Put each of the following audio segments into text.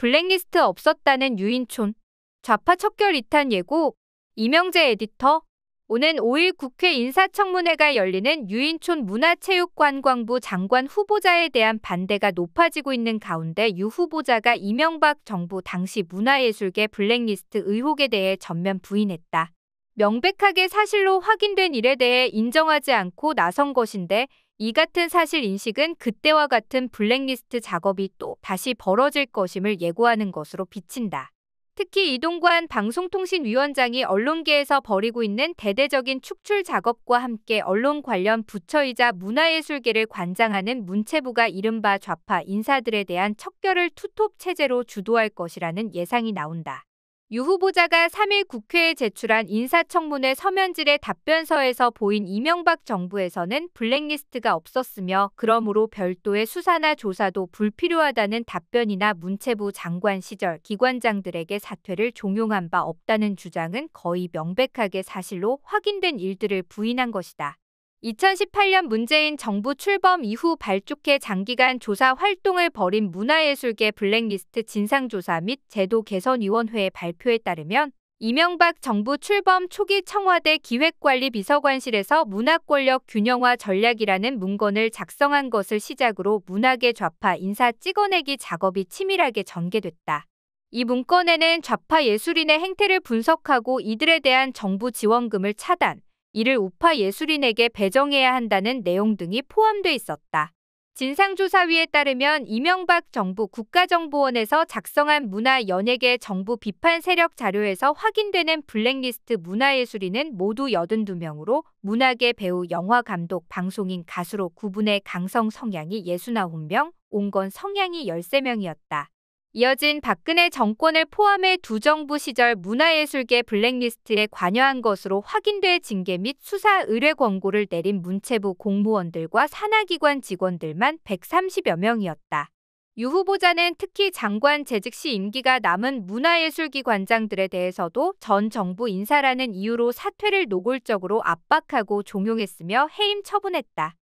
블랙리스트 없었다는 유인촌. 좌파 척결 이탄 예고. 이명재 에디터. 오는 5일 국회 인사청문회가 열리는 유인촌 문화체육관광부 장관 후보자에 대한 반대가 높아지고 있는 가운데 유 후보자가 이명박 정부 당시 문화예술계 블랙리스트 의혹에 대해 전면 부인했다. 명백하게 사실로 확인된 일에 대해 인정하지 않고 나선 것인데 이 같은 사실 인식은 그때와 같은 블랙리스트 작업이 또 다시 벌어질 것임을 예고하는 것으로 비친다. 특히 이동관 방송통신위원장이 언론계에서 벌이고 있는 대대적인 축출 작업과 함께 언론 관련 부처이자 문화예술계를 관장하는 문체부가 이른바 좌파 인사들에 대한 척결을 투톱 체제로 주도할 것이라는 예상이 나온다. 유 후보자가 3일 국회에 제출한 인사청문회 서면질의 답변서에서 보인 이명박 정부에서는 블랙리스트가 없었으며 그러므로 별도의 수사나 조사도 불필요하다는 답변이나 문체부 장관 시절 기관장들에게 사퇴를 종용한 바 없다는 주장은 거의 명백하게 사실로 확인된 일들을 부인한 것이다. 2018년 문재인 정부 출범 이후 발족해 장기간 조사 활동을 벌인 문화예술계 블랙리스트 진상조사 및 제도개선위원회의 발표에 따르면 이명박 정부 출범 초기 청와대 기획관리비서관실에서 문화권력 균형화 전략이라는 문건을 작성한 것을 시작으로 문화계 좌파 인사 찍어내기 작업이 치밀하게 전개됐다. 이 문건에는 좌파 예술인의 행태를 분석하고 이들에 대한 정부 지원금을 차단, 이를 우파 예술인에게 배정해야 한다는 내용 등이 포함돼 있었다. 진상조사위에 따르면 이명박 정부 국가정보원에서 작성한 문화연예계 정부 비판 세력 자료에서 확인되는 블랙리스트 문화예술인은 모두 82명으로 문화계 배우, 영화감독, 방송인, 가수로 구분해 강성 성향이 69명, 온건 성향이 13명이었다. 이어진 박근혜 정권을 포함해 두 정부 시절 문화예술계 블랙리스트에 관여한 것으로 확인돼 징계 및 수사 의뢰 권고를 내린 문체부 공무원들과 산하기관 직원들만 130여 명이었다. 유 후보자는 특히 장관 재직 시 임기가 남은 문화예술기관장들에 대해서도 전 정부 인사라는 이유로 사퇴를 노골적으로 압박하고 종용했으며 해임 처분했다.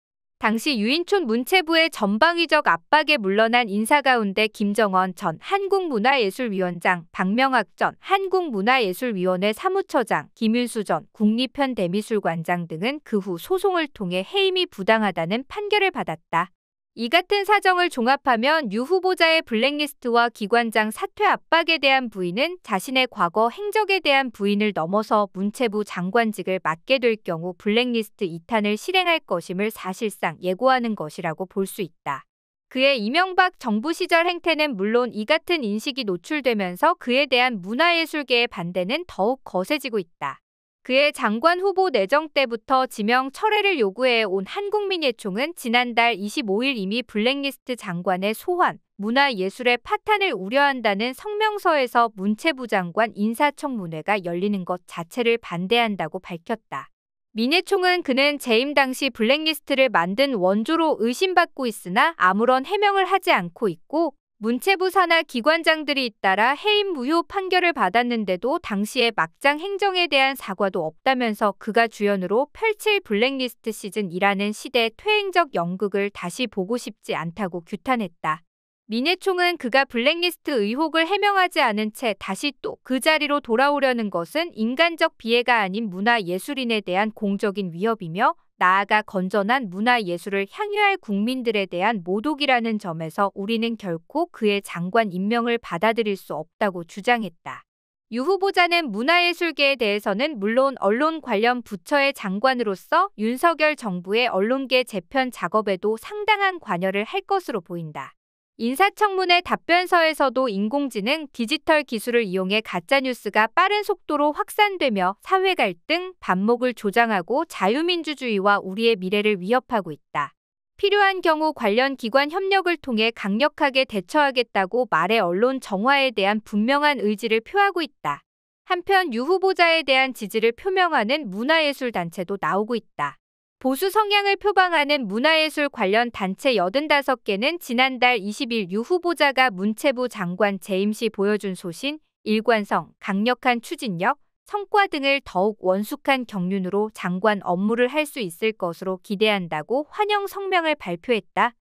당시 유인촌 문체부의 전방위적 압박에 물러난 인사 가운데 김정원 전 한국문화예술위원장, 박명학 전 한국문화예술위원회 사무처장, 김윤수 전 국립현대미술관장 등은 그 후 소송을 통해 해임이 부당하다는 판결을 받았다. 이 같은 사정을 종합하면 유 후보자의 블랙리스트와 기관장 사퇴 압박에 대한 부인은 자신의 과거 행적에 대한 부인을 넘어서 문체부 장관직을 맡게 될 경우 블랙리스트 이탄을 실행할 것임을 사실상 예고하는 것이라고 볼 수 있다. 그의 이명박 정부 시절 행태는 물론 이 같은 인식이 노출되면서 그에 대한 문화예술계의 반대는 더욱 거세지고 있다. 그의 장관 후보 내정 때부터 지명 철회를 요구해온 한국민예총은 지난달 25일 이미 블랙리스트 장관의 소환, 문화예술의 파탄을 우려한다는 성명서에서 문체부 장관 인사청문회가 열리는 것 자체를 반대한다고 밝혔다. 민예총은 그는 재임 당시 블랙리스트를 만든 원조로 의심받고 있으나 아무런 해명을 하지 않고 있고 문체부 산하 기관장들이 잇따라 해임 무효 판결을 받았는데도 당시의 막장 행정에 대한 사과도 없다면서 그가 주연으로 펼칠 블랙리스트 시즌2라는 시대 퇴행적 연극을 다시 보고 싶지 않다고 규탄했다. 민예총은 그가 블랙리스트 의혹을 해명하지 않은 채 다시 또 그 자리로 돌아오려는 것은 인간적 비애가 아닌 문화예술인에 대한 공적인 위협이며 나아가 건전한 문화예술을 향유할 국민들에 대한 모독이라는 점에서 우리는 결코 그의 장관 임명을 받아들일 수 없다고 주장했다. 유 후보자는 문화예술계에 대해서는 물론 언론 관련 부처의 장관으로서 윤석열 정부의 언론계 재편 작업에도 상당한 관여를 할 것으로 보인다. 인사청문회 답변서에서도 인공지능, 디지털 기술을 이용해 가짜뉴스가 빠른 속도로 확산되며 사회 갈등, 반목을 조장하고 자유민주주의와 우리의 미래를 위협하고 있다. 필요한 경우 관련 기관 협력을 통해 강력하게 대처하겠다고 말해 언론 정화에 대한 분명한 의지를 표하고 있다. 한편 유 후보자에 대한 지지를 표명하는 문화예술단체도 나오고 있다. 보수 성향을 표방하는 문화예술 관련 단체 85개는 지난달 20일 유 후보자가 문체부 장관 재임 시 보여준 소신, 일관성, 강력한 추진력, 성과 등을 더욱 원숙한 경륜으로 장관 업무를 할 수 있을 것으로 기대한다고 환영 성명을 발표했다.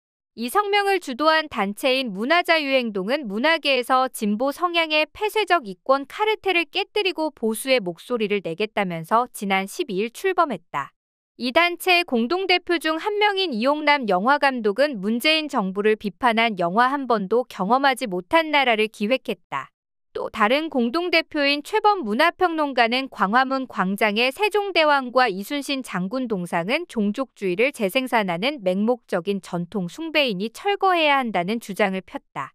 이 성명을 주도한 단체인 문화자유행동은 문화계에서 진보 성향의 폐쇄적 이권 카르텔을 깨뜨리고 보수의 목소리를 내겠다면서 지난 12일 출범했다. 이 단체의 공동대표 중 한 명인 이용남 영화감독은 문재인 정부를 비판한 영화 한 번도 경험하지 못한 나라를 기획했다. 또 다른 공동대표인 최범 문화평론가는 광화문 광장의 세종대왕과 이순신 장군 동상은 종족주의를 재생산하는 맹목적인 전통 숭배이니 철거해야 한다는 주장을 폈다.